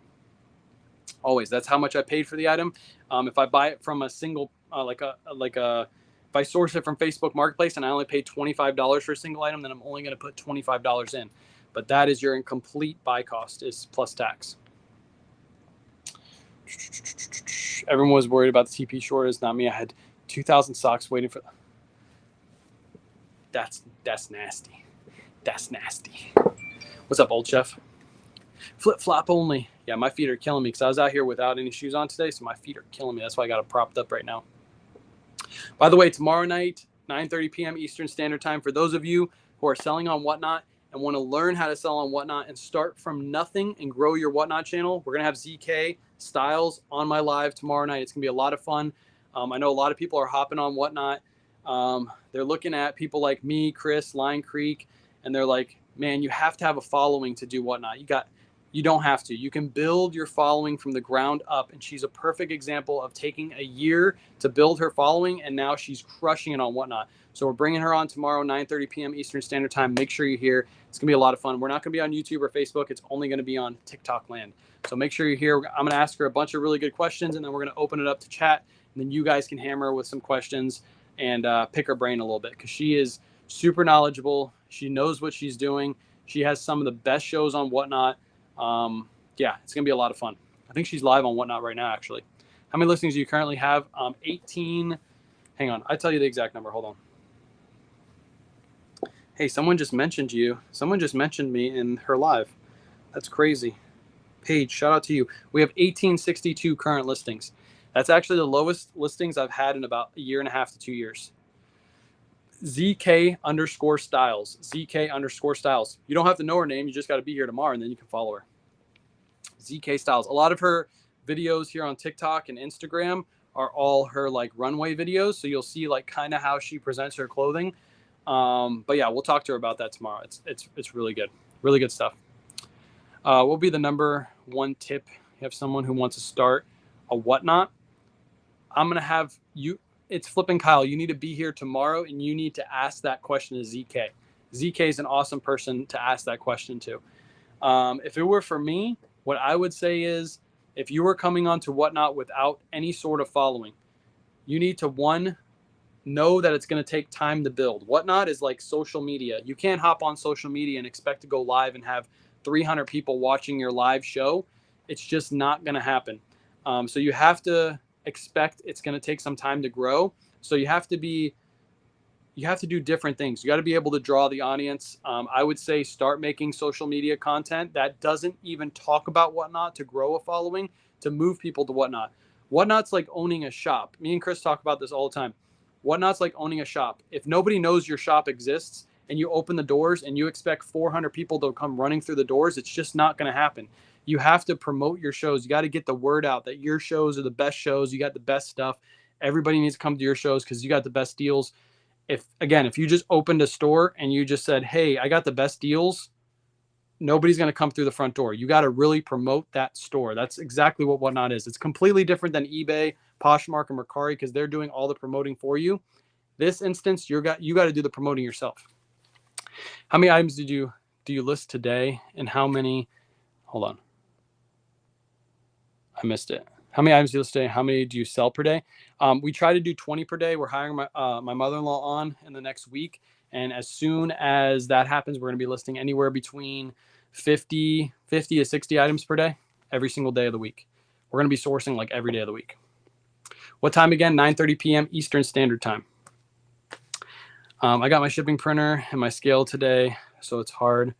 Always. That's how much I paid for the item. If I buy it from a single, if I source it from Facebook Marketplace and I only paid $25 for a single item, then I'm only going to put $25 in. But that is your incomplete buy cost is plus tax. Everyone was worried about the TP shortage. Not me. I had 2,000 socks waiting for. That's nasty. That's nasty. What's up, old chef? Flip flop only. Yeah, my feet are killing me because I was out here without any shoes on today, so my feet are killing me. That's why I got it propped up right now. By the way, tomorrow night, 9:30 p.m. Eastern Standard Time, for those of you who are selling on Whatnot and want to learn how to sell on Whatnot and start from nothing and grow your Whatnot channel, we're going to have ZK Styles on my live tomorrow night. It's going to be a lot of fun. I know a lot of people are hopping on Whatnot. They're looking at people like me, Chris, Line Creek, and they're like, man, you have to have a following to do Whatnot. You don't have to. You can build your following from the ground up. And she's a perfect example of taking a year to build her following. And now she's crushing it on Whatnot. So we're bringing her on tomorrow, 9:30 p.m. Eastern Standard Time. Make sure you're here. It's going to be a lot of fun. We're not going to be on YouTube or Facebook. It's only going to be on TikTok land. So make sure you're here. I'm going to ask her a bunch of really good questions. And then we're going to open it up to chat. And then you guys can hammer with some questions and pick her brain a little bit. Because she is super knowledgeable. She knows what she's doing. She has some of the best shows on Whatnot. Yeah, it's going to be a lot of fun. I think she's live on Whatnot right now, actually. How many listings do you currently have? 18. Hang on. I'll tell you the exact number. Hold on. Hey, someone just mentioned you. Someone just mentioned me in her live. That's crazy. Paige, shout out to you. We have 1862 current listings. That's actually the lowest listings I've had in about a year and a half to 2 years. ZK_Styles. ZK_Styles. You don't have to know her name. You just got to be here tomorrow, and then you can follow her. ZK Styles. A lot of her videos here on TikTok and Instagram are all her like runway videos. So you'll see like kind of how she presents her clothing. But yeah, we'll talk to her about that tomorrow. It's really good. Really good stuff. What will be the number one tip? You have someone who wants to start a Whatnot. I'm going to have you. It's Flipping Kyle. You need to be here tomorrow and you need to ask that question to ZK. ZK is an awesome person to ask that question to. If it were for me, what I would say is if you were coming onto Whatnot without any sort of following, you need to, one, know that it's going to take time to build. Whatnot is like social media. You can't hop on social media and expect to go live and have 300 people watching your live show. It's just not going to happen. So you have to expect it's going to take some time to grow. So you have to do different things. You got to be able to draw the audience. I would say start making social media content that doesn't even talk about Whatnot to grow a following, to move people to Whatnot. Whatnot's like owning a shop. Me and Chris talk about this all the time. Whatnot's like owning a shop. If nobody knows your shop exists and you open the doors and you expect 400 people to come running through the doors, it's just not going to happen. You have to promote your shows. You got to get the word out that your shows are the best shows. You got the best stuff. Everybody needs to come to your shows because you got the best deals. if you just opened a store and you just said, hey, I got the best deals, nobody's going to come through the front door. You got to really promote that store. That's exactly what Whatnot is. It's completely different than eBay, Poshmark, and Mercari because they're doing all the promoting for you. This instance, you got to do the promoting yourself. How many items do you list today, and how many? Hold on, I missed it. How many items do you list today? How many do you sell per day? We try to do 20 per day. We're hiring my mother-in-law on in the next week, and as soon as that happens, we're going to be listing anywhere between 50 to 60 items per day, every single day of the week. We're going to be sourcing like every day of the week. What time again? 9:30 p.m. Eastern Standard Time. I got my shipping printer and my scale today, so it's hard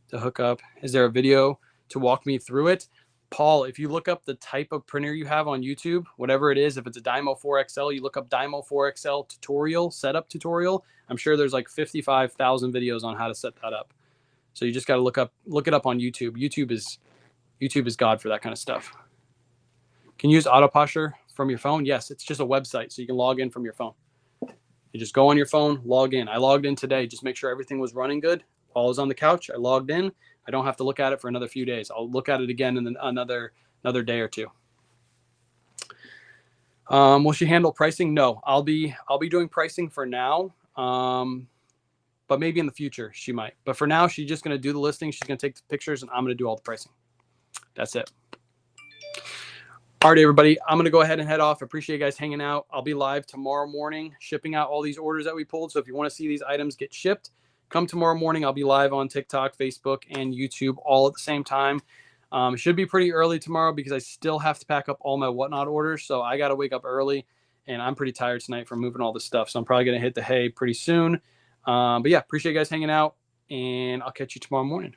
to hook up. Is there a video to walk me through it? Paul, if you look up the type of printer you have on YouTube, whatever it is, if it's a Dymo 4XL, you look up Dymo 4XL tutorial, setup tutorial. I'm sure there's like 55,000 videos on how to set that up. So you just got to look it up on YouTube. YouTube is God for that kind of stuff. Can you use Autoposher from your phone? Yes, it's just a website, so you can log in from your phone. You just go on your phone, log in. I logged in today, just make sure everything was running good. While I was on the couch, I logged in. I don't have to look at it for another few days. I'll look at it again in another day or two. Will she handle pricing? No, I'll be doing pricing for now. But maybe in the future she might. But for now, she's just going to do the listing. She's going to take the pictures, and I'm going to do all the pricing. That's it. All right, everybody, I'm going to go ahead and head off. I appreciate you guys hanging out. I'll be live tomorrow morning shipping out all these orders that we pulled. So if you want to see these items get shipped, come tomorrow morning. I'll be live on TikTok, Facebook, and YouTube all at the same time. It should be pretty early tomorrow because I still have to pack up all my Whatnot orders. So I got to wake up early, and I'm pretty tired tonight from moving all this stuff. So I'm probably going to hit the hay pretty soon. But yeah, appreciate you guys hanging out, and I'll catch you tomorrow morning.